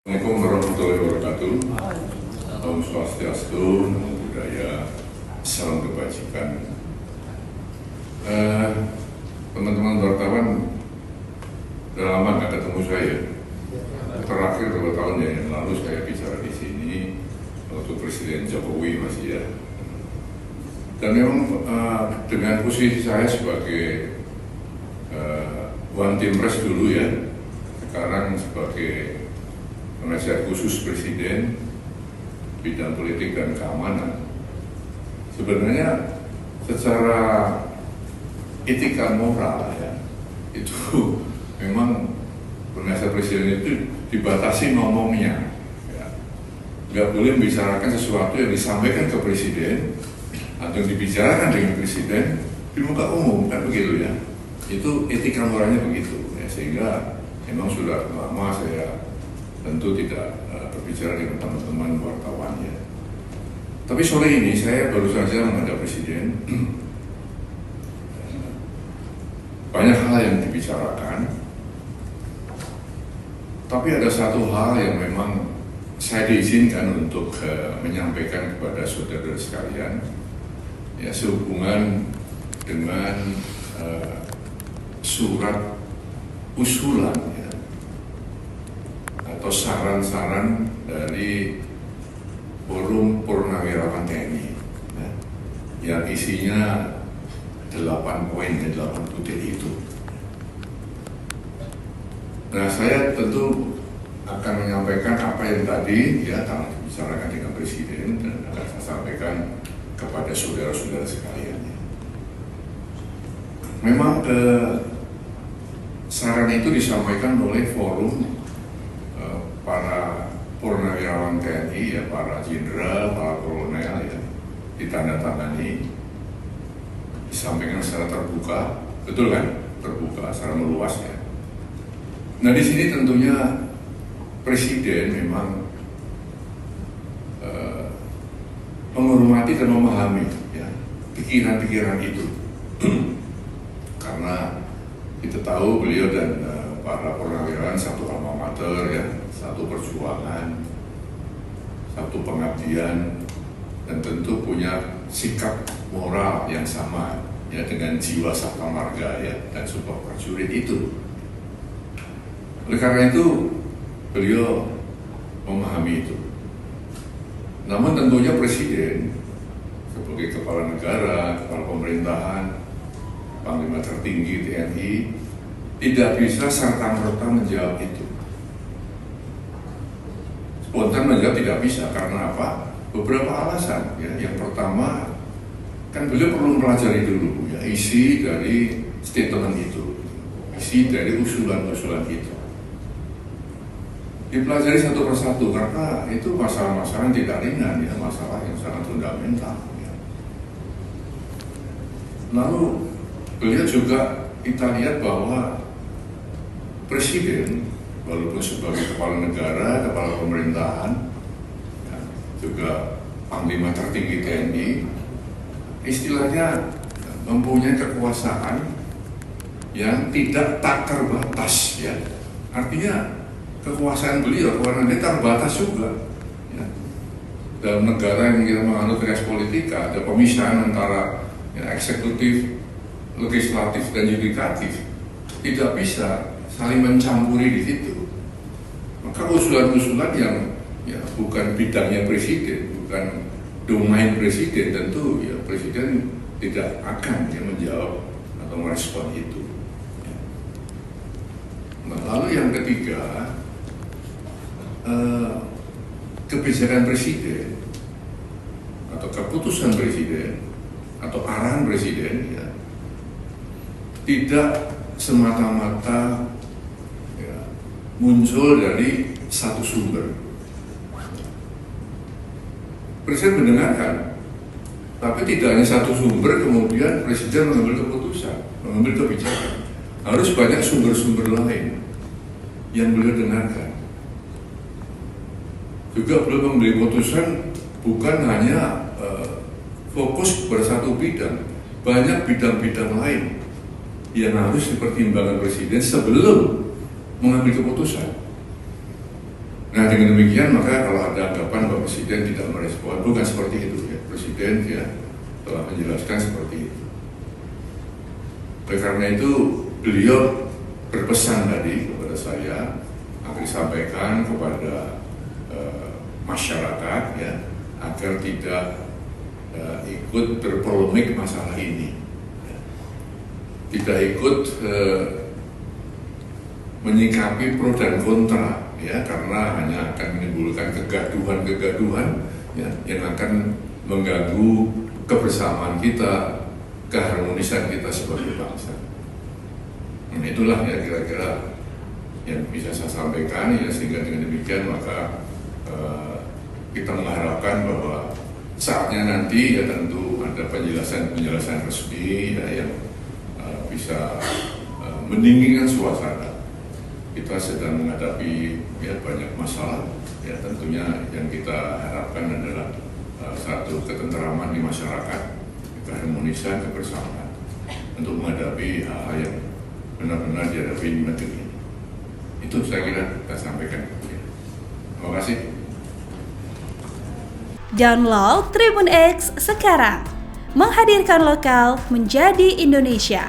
Assalamualaikum warahmatullahi wabarakatuh. Om Swastiastu, Namo Buddhaya, salam kebajikan. Teman-teman wartawan, udah lama nggak ketemu saya. Terakhir 2 tahun ya yang lalu saya bicara di sini waktu Presiden Jokowi masih ya. Dan memang dengan posisi saya sebagai One Team Press dulu ya, sekarang sebagai penasihat khusus Presiden bidang politik dan keamanan. Sebenarnya secara etika moral ya, itu memang penasihat Presiden itu dibatasi ngomongnya ya. Nggak boleh membicarakan sesuatu yang disampaikan ke Presiden atau dibicarakan dengan Presiden di muka umum, kan begitu ya. Itu etika moralnya begitu ya, sehingga memang sudah lama saya tentu tidak berbicara dengan teman-teman wartawan ya. Tapi sore ini saya baru saja menghadap Presiden. Banyak hal yang dibicarakan, tapi ada satu hal yang memang saya diizinkan untuk menyampaikan kepada saudara sekalian ya, sehubungan dengan surat usulan ya, atau saran-saran dari Forum Purnawirawan TNI ya, yang isinya 8 poin, 8 butir itu. Nah, saya tentu akan menyampaikan apa yang tadi ya telah dibicarakan dengan Presiden dan akan saya sampaikan kepada saudara-saudara sekalian. Memang saran itu disampaikan oleh forum para purnawirawan TNI ya, para jenderal, para kolonel ya, ditandatangani, disampaikan secara terbuka, betul kan? Terbuka, secara meluas ya. Nah, di sini tentunya Presiden memang menghormati dan memahami ya pikiran-pikiran itu. Karena kita tahu beliau dan para purnawirawan satu alma mater ya, satu perjuangan, satu pengabdian, dan tentu punya sikap moral yang sama ya, dengan jiwa sabta marga ya, dan sumpah prajurit itu. Oleh karena itu beliau memahami itu. Namun tentunya Presiden sebagai kepala negara, kepala pemerintahan, Panglima tertinggi TNI tidak bisa serta-merta menjawab itu. Spontan menjawab tidak bisa, karena apa? Beberapa alasan ya. Yang pertama, kan beliau perlu mempelajari dulu ya isi dari statement itu, isi dari usulan-usulan itu. Dipelajari satu persatu, karena itu masalah-masalah yang tidak ringan ya, masalah yang sangat fundamental ya. Lalu beliau juga kita lihat bahwa Presiden walaupun sebagai kepala negara, kepala pemerintahan ya, juga Panglima tertinggi TNI, istilahnya mempunyai kekuasaan yang tidak tak terbatas ya. Artinya kekuasaan beliau, kekuasaan dia terbatas juga ya. Dalam negara yang kita menganut res politika, ada pemisahan antara ya, eksekutif, legislatif, dan yudikatif. Tidak bisa saling mencampuri di situ. Maka usulan-usulan yang ya bukan bidangnya Presiden, bukan domain Presiden, tentu ya Presiden tidak akan ya menjawab atau merespon itu. Nah, lalu yang ketiga, kebijakan Presiden atau keputusan Presiden atau arahan Presiden ya, tidak semata-mata ya, muncul dari satu sumber. Presiden mendengarkan, tapi tidak hanya satu sumber kemudian Presiden mengambil keputusan, mengambil kebijakan. Harus banyak sumber-sumber lain yang beliau dengarkan. Juga beliau mengambil keputusan bukan hanya fokus bersatu bidang, banyak bidang-bidang lain yang harus dipertimbangkan Presiden sebelum mengambil keputusan. Nah, dengan demikian maka kalau ada anggapan bahwa Presiden tidak merespon, bukan seperti itu ya. Presiden ya telah menjelaskan seperti itu. Oleh karena itu beliau berpesan tadi kepada saya agar disampaikan kepada masyarakat ya agar tidak ikut berpolemik masalah ini, tidak ikut menyikapi pro dan kontra ya, karena hanya akan menimbulkan kegaduhan ya, yang akan mengganggu kebersamaan kita, keharmonisan kita sebagai bangsa. Nah, itulah ya kira-kira yang bisa saya sampaikan ya, sehingga dengan demikian maka kita mengharapkan bahwa saatnya nanti ya tentu ada penjelasan resmi ya, yang bisa mendinginkan suasana. Kita sedang menghadapi ya banyak masalah ya, tentunya yang kita harapkan adalah satu ketentraman di masyarakat, keharmonisan, kebersamaan untuk menghadapi hal-hal yang benar-benar dihadapi di negeri ini. Itu saya kira kita sampaikan. Terima kasih. Download Tribun X sekarang, menghadirkan lokal menjadi Indonesia.